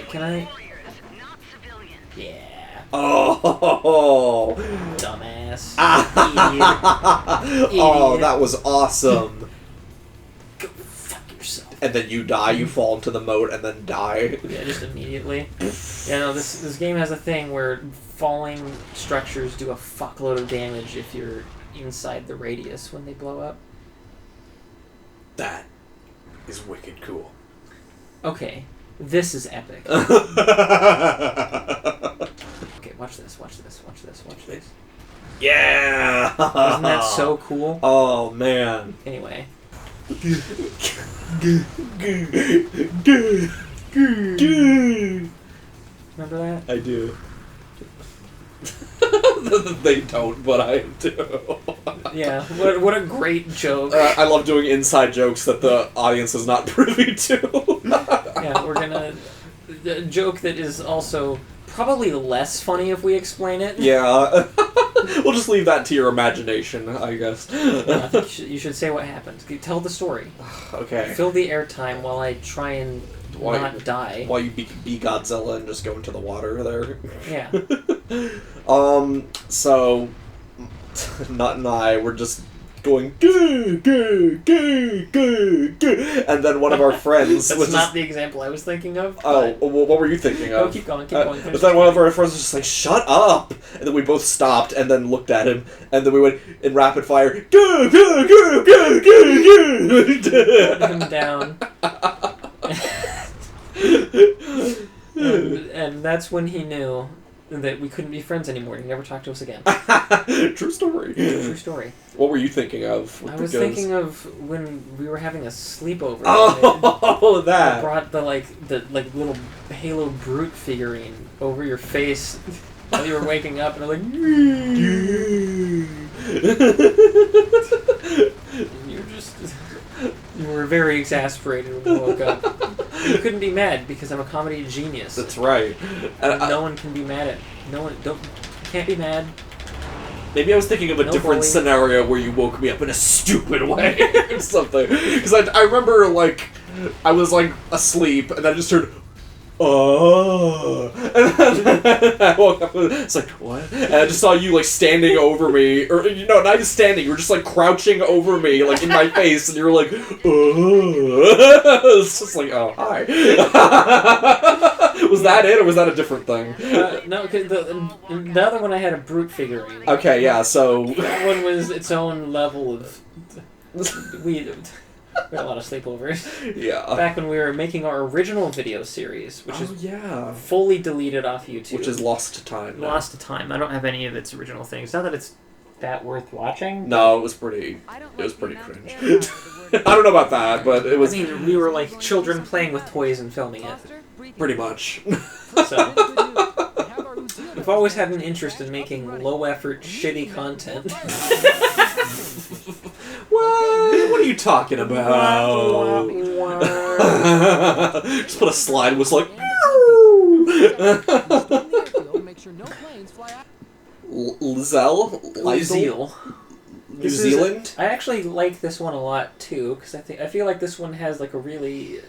Can I? Yeah. Oh, dumbass. Oh, that was awesome. Go fuck yourself. And then you die, you fall into the moat, and then die. Yeah, just immediately. Yeah, no, this game has a thing where falling structures do a fuckload of damage if you're inside the radius when they blow up. That is wicked cool. Okay, this is epic. Okay, watch this. Yeah! Isn't that so cool? Oh, man. Anyway. Remember that? I do. They don't, but I do. Yeah, what a great joke. I love doing inside jokes that the audience is not privy to. Yeah, we're gonna... A joke that is also probably less funny if we explain it. Yeah. We'll just leave that to your imagination, I guess. I think you should say what happened. Tell the story. Okay. Fill the airtime while I try and not die. While you be Godzilla and just go into the water there. Yeah. So, Nut and I were just going, goo, goo, goo, goo, goo, and then one of our friends That's was not just... the example I was thinking of. Oh, well, what were you thinking of? Oh, keep going, keep going. But then one of our friends was just like, shut up! And then we both stopped and then looked at him, and then we went in rapid fire, goo, goo, goo, goo, goo, goo! Put him down. and that's when he knew that we couldn't be friends anymore. He never talked to us again. True story. True story. What were you thinking of? I was thinking of when we were having a sleepover. Oh, that! I brought the little Halo Brute figurine over your face while you were waking up, and I'm like, you were very exasperated when you woke up. You couldn't be mad because I'm a comedy genius. That's right. No one can be mad at. Can't be mad. Maybe I was thinking of a different bully. scenario where you woke me up in a stupid way or something. Because I remember, I was, asleep, and I just heard, oh. And then I woke up, and it's like, what? And I just saw you, standing over me. Or, not just standing, you were just, crouching over me, in my face, and you were like, oh. It's just like, oh, hi. Was that it, or was that a different thing? No, because the other one I had a Brute figurine. Okay, yeah, so... That one was its own level of... We had a lot of sleepovers. Yeah. Back when we were making our original video series, which is yeah. fully deleted off YouTube. Which is lost to time. Lost to time. I don't have any of its original things. Not that it's that worth watching. No, it was pretty cringe. I don't know about that, but it was... I mean, we were like children playing with toys and filming it. Pretty much. So, we've always had an interest in making low-effort, shitty content. What are you talking about? Just put a slide whistle like... Lizelle? New Zealand. New Zealand? I actually like this one a lot too, because I feel like this one has a really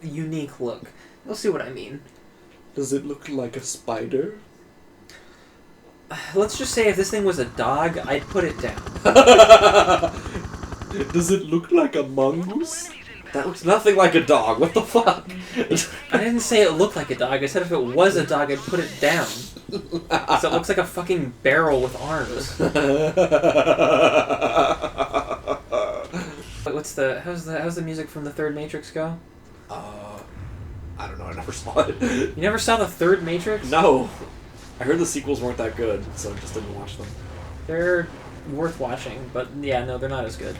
unique look. You'll see what I mean. Does it look like a spider? Let's just say if this thing was a dog, I'd put it down. Does it look like a mongoose? That looks nothing like a dog. What the fuck? I didn't say it looked like a dog. I said if it was a dog, I'd put it down. So it looks like a fucking barrel with arms. How's the music from the third Matrix go? I don't know. I never saw it. You never saw the third Matrix? No. I heard the sequels weren't that good, so I just didn't watch them. They're worth watching, but yeah, no, they're not as good.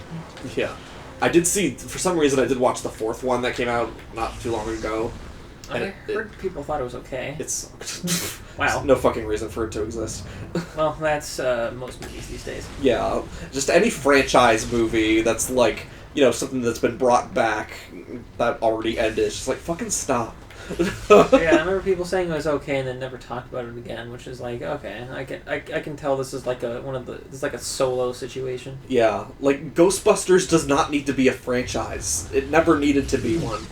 Yeah. I did see, for some reason, I did watch the fourth one that came out not too long ago. I heard people thought it was okay. It sucked. Wow. No fucking reason for it to exist. Well, that's most movies these days. Yeah. Just any franchise movie that's something that's been brought back that already ended. It's just fucking stop. Yeah, I remember people saying it was okay and then never talked about it again, which is like, okay, I can tell this is like this is like a solo situation. Yeah, like Ghostbusters does not need to be a franchise. It never needed to be one.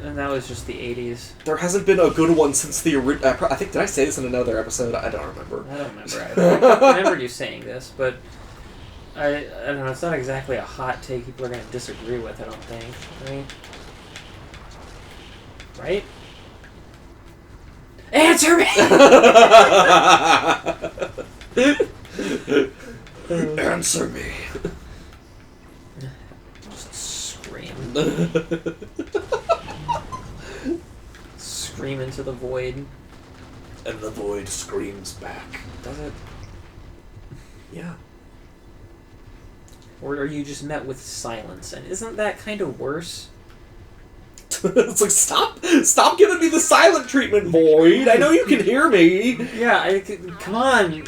And that was just the 80s. There hasn't been a good one since the original. I think, did I say this in another episode? I don't remember. I don't remember either. I remember you saying this, but I don't know, it's not exactly a hot take people are going to disagree with, I don't think. I mean, right? Answer me! Answer me. Just scream. Scream into the void. And the void screams back. Does it? Yeah. Or are you just met with silence? And isn't that kind of worse? It's like, stop giving me the silent treatment, void. I know you can hear me. Yeah, come on.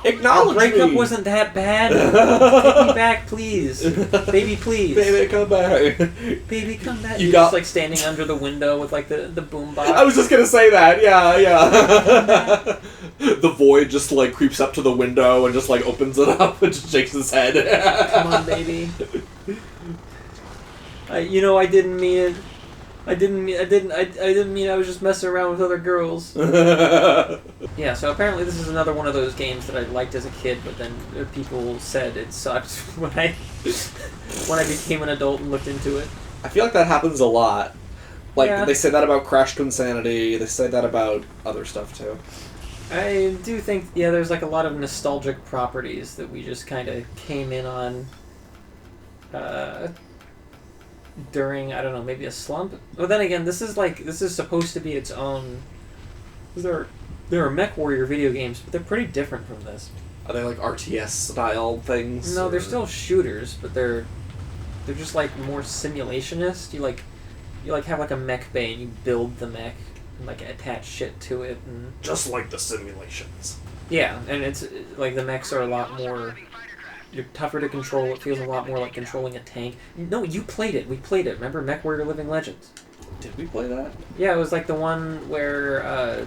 Acknowledge The breakup me. wasn't that bad. Take me back, please. Baby, please. Baby, come back. Baby, come back. You You're got- just like standing under the window with like the boom box. I was just gonna say that, yeah. The void just like creeps up to the window and just like opens it up and just shakes his head. Come on, baby. I didn't mean it. I didn't mean I was just messing around with other girls. Yeah, so apparently this is another one of those games that I liked as a kid, but then people said it sucked when I became an adult and looked into it. I feel like that happens a lot. Like, Yeah. they say that about Crash to Insanity, they say that about other stuff too. I do think, yeah, there's like a lot of nostalgic properties that we just kind of came in on during, I don't know, maybe a slump. But then again, this is supposed to be its own. There are MechWarrior video games, but they're pretty different from this. Are they like RTS style things? No, or- they're still shooters, but they're just like more simulationist. You have like a mech bay and you build the mech and like attach shit to it and just like the simulations. yeah, and it's like the mechs are a lot more. You're tougher to control. It feels a lot more like controlling a tank. No, you played it. We played it. Remember MechWarrior Living Legends? Did we play that? Yeah, it was like the one where.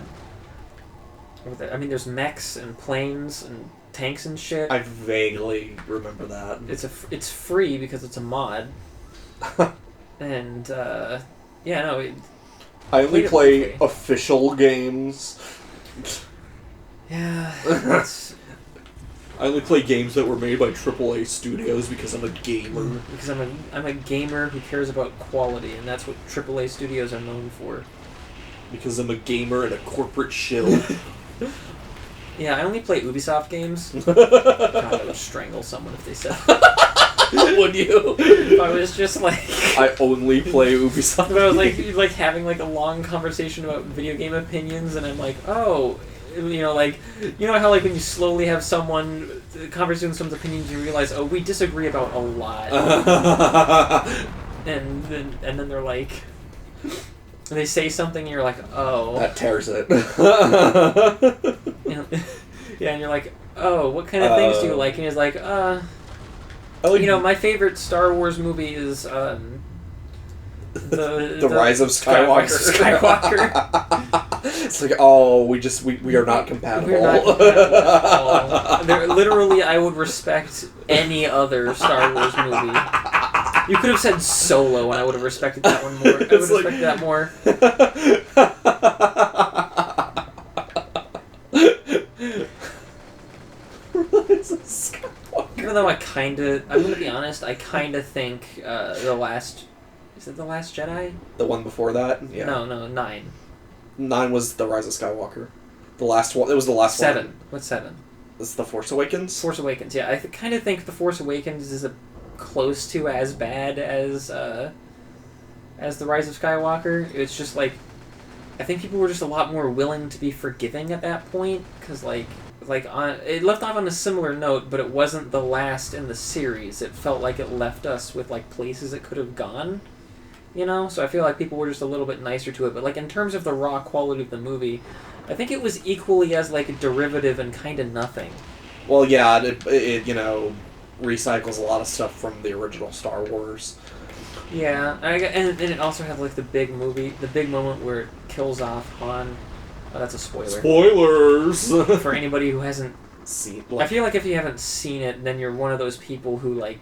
There's mechs and planes and tanks and shit. I vaguely remember that. It's free because it's a mod. And yeah, no. I only Played it play briefly. official games. Yeah, it's I only play games that were made by AAA studios because I'm a gamer. because I'm a gamer who cares about quality, and that's what AAA studios are known for. Because I'm a gamer and a corporate shill. Yeah, I only play Ubisoft games. God, I would strangle someone if they said Would you? if I was just like I only play Ubisoft. if I was like having like a long conversation about video game opinions, and I'm like, oh, how like when you slowly have someone conversing with someone's opinions, you realize, oh, we disagree about a lot, and then they're like, they say something, and you're like, oh, That tears it. yeah, and you're like, oh, what kind of things do you like? And he's like, I like my favorite Star Wars movie is the Rise of Skywalker. It's like, oh, we are not compatible. We're not compatible at all. Literally, I would respect any other Star Wars movie. You could have said Solo, and I would have respected that one more. I would have respected that more. Rise of Skywalker. Even though I'm gonna be honest, I kinda think is it The Last Jedi? The one before that? Yeah. No, 9. 9 was The Rise of Skywalker. The last one. It was the last 7. one. What's 7? It's The Force Awakens? Force Awakens, yeah. I kind of think The Force Awakens is close to as bad as The Rise of Skywalker. It's just like, I think people were just a lot more willing to be forgiving at that point, because it left off on a similar note, but it wasn't the last in the series. It felt like it left us with like places it could have gone, So I feel like people were just a little bit nicer to it. But like in terms of the raw quality of the movie, I think it was equally as like derivative and kind of nothing. Well, yeah, it recycles a lot of stuff from the original Star Wars. Yeah, and it also had like the big moment where it kills off Han. Oh, that's a spoiler. Spoilers! For anybody who hasn't See, I feel like if you haven't seen it, then you're one of those people who like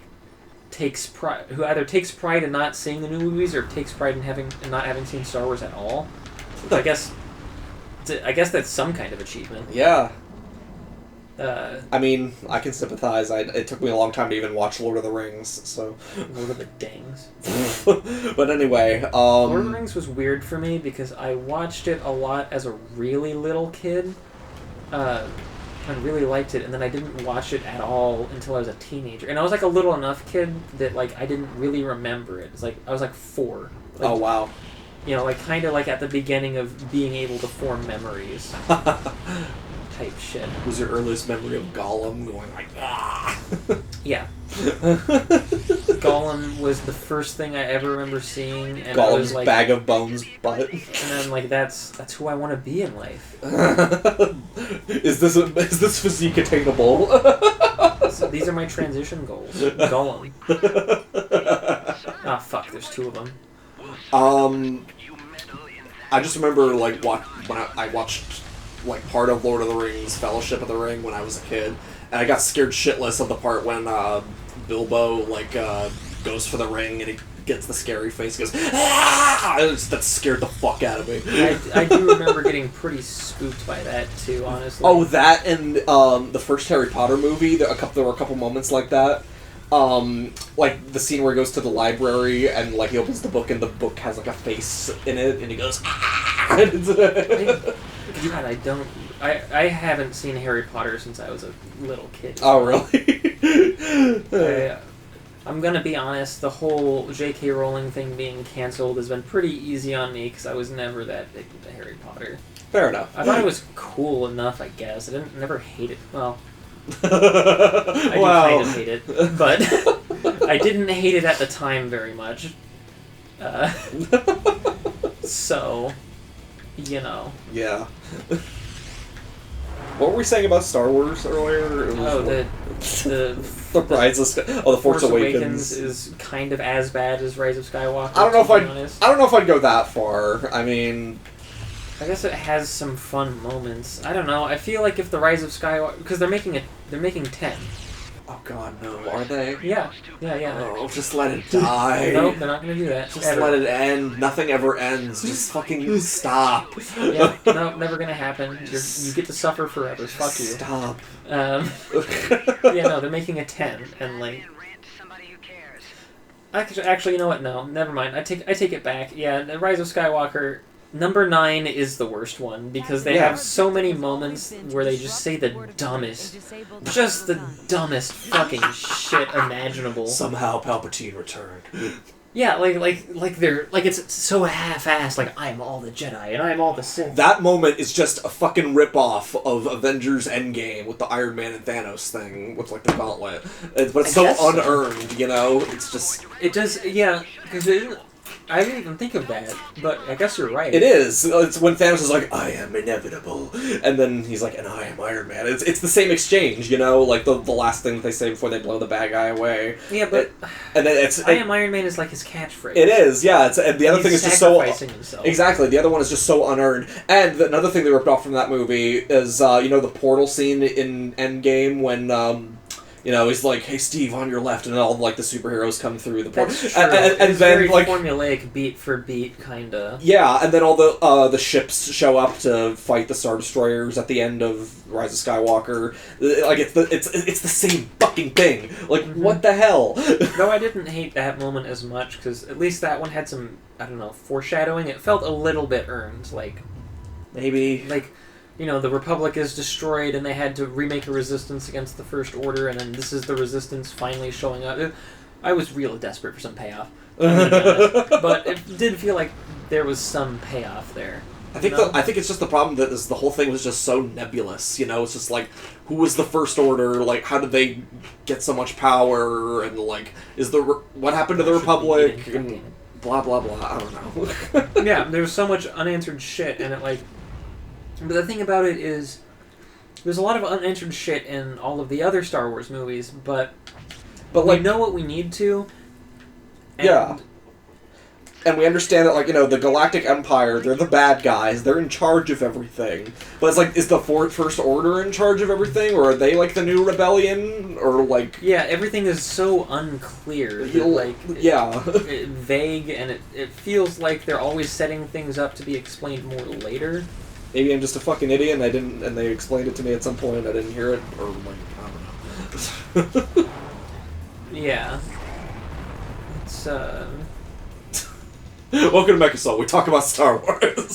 who either takes pride in not seeing the new movies or takes pride in not having seen Star Wars at all. Which I guess that's some kind of achievement. yeah. I mean, I can sympathize. It took me a long time to even watch Lord of the Rings, so... Lord of the Dings. But anyway, Lord of the Rings was weird for me because I watched it a lot as a really little kid, and really liked it, and then I didn't watch it at all until I was a teenager. And I was like a little enough kid that like I didn't really remember it. It's like I was like 4. Like, oh, wow. You know, like kind of like at the beginning of being able to form memories. Type shit. Was your earliest memory of Gollum going like, ah? Yeah. Gollum was the first thing I ever remember seeing, and Gollum's I was like, bag of bones butt. And then like that's who I want to be in life. Is this physique attainable? So these are my transition goals. Gollum. Ah, fuck. There's 2 of them. I just remember like when I watched like part of Lord of the Rings, Fellowship of the Ring when I was a kid, and I got scared shitless of the part when Bilbo like goes for the ring and he gets the scary face, goes ah! That scared the fuck out of me. I do remember getting pretty spooked by that too, honestly. Oh, that and the first Harry Potter movie. There were a couple moments like that. Like the scene where he goes to the library and like he opens the book and the book has like a face in it and he goes ah! God, I haven't seen Harry Potter since I was a little kid. Oh, really? I'm gonna be honest, the whole J.K. Rowling thing being canceled has been pretty easy on me because I was never that big into Harry Potter. Fair enough. I thought it was cool enough, I guess. I never hate it. Well, I do kind of hate it, but I didn't hate it at the time very much. So, you know. Yeah. What were we saying about Star Wars earlier? The Rise of the Force Awakens is kind of as bad as Rise of Skywalker. I don't know if I'd go that far. I mean, I guess it has some fun moments. I don't know. I feel like if the Rise of Skywalker, because they're making 10. Oh God, no! Are they? Yeah. Oh, just let it die. Nope, they're not gonna do that. Just let it end. Nothing ever ends. Just fucking stop. Yeah, no, never gonna happen. You get to suffer forever. Fuck you. Stop. Yeah, no, they're making a 10, and like. Actually, you know what? No, never mind. I take it back. Yeah, the Rise of Skywalker. Number 9 is the worst one because they have so many moments where they just say the dumbest fucking shit imaginable. Somehow Palpatine returned. Yeah, like they're like it's so half-assed. Like I'm all the Jedi and I'm all the Sith. That moment is just a fucking rip-off of Avengers Endgame with the Iron Man and Thanos thing with like the gauntlet. But it's so unearned, you know. It's just it does, yeah, because I didn't even think of that, but I guess you're right. It is. It's when Thanos is like, I am inevitable. And then he's like, and I am Iron Man. It's the same exchange, you know? Like, the last thing that they say before they blow the bad guy away. Yeah, but... And then it's... I am Iron Man is like his catchphrase. It is, yeah. And the other thing is just so... himself. Exactly. The other one is just so unearned. And another thing they ripped off from that movie is, you know, the portal scene in Endgame when... you know, he's like, "Hey, Steve, on your left," and all like the superheroes come through the portal. That's true. And it's then very like formulaic, beat for beat, kinda. Yeah, and then all the ships show up to fight the Star Destroyers at the end of Rise of Skywalker. Like it's the same fucking thing. Like what the hell? Though I didn't hate that moment as much because at least that one had some foreshadowing. It felt a little bit earned, like maybe like. You know, the Republic is destroyed and they had to remake a resistance against the First Order, and then this is the resistance finally showing up. I was real desperate for some payoff. But it did feel like there was some payoff there. I think it's just the problem that the whole thing was just so nebulous, you know? It's just like, who was the First Order? Like, how did they get so much power? And, like, what happened to the Republic? And blah, blah, blah. I don't know. Yeah, there was so much unanswered shit, and it, like... But the thing about it is, there's a lot of unanswered shit in all of the other Star Wars movies, but we like, know what we need to. And yeah. And we understand that, like, you know, the Galactic Empire, they're the bad guys. They're in charge of everything. But it's like, is the First Order in charge of everything? Or are they, like, the new rebellion? Or, like... Yeah, everything is so unclear. That, like, vague, and it feels like they're always setting things up to be explained more later. Maybe I'm just a fucking idiot and they explained it to me at some point, I didn't hear it, or, like, I don't know. Yeah. It's, Welcome to MechAssault. We talk about Star Wars.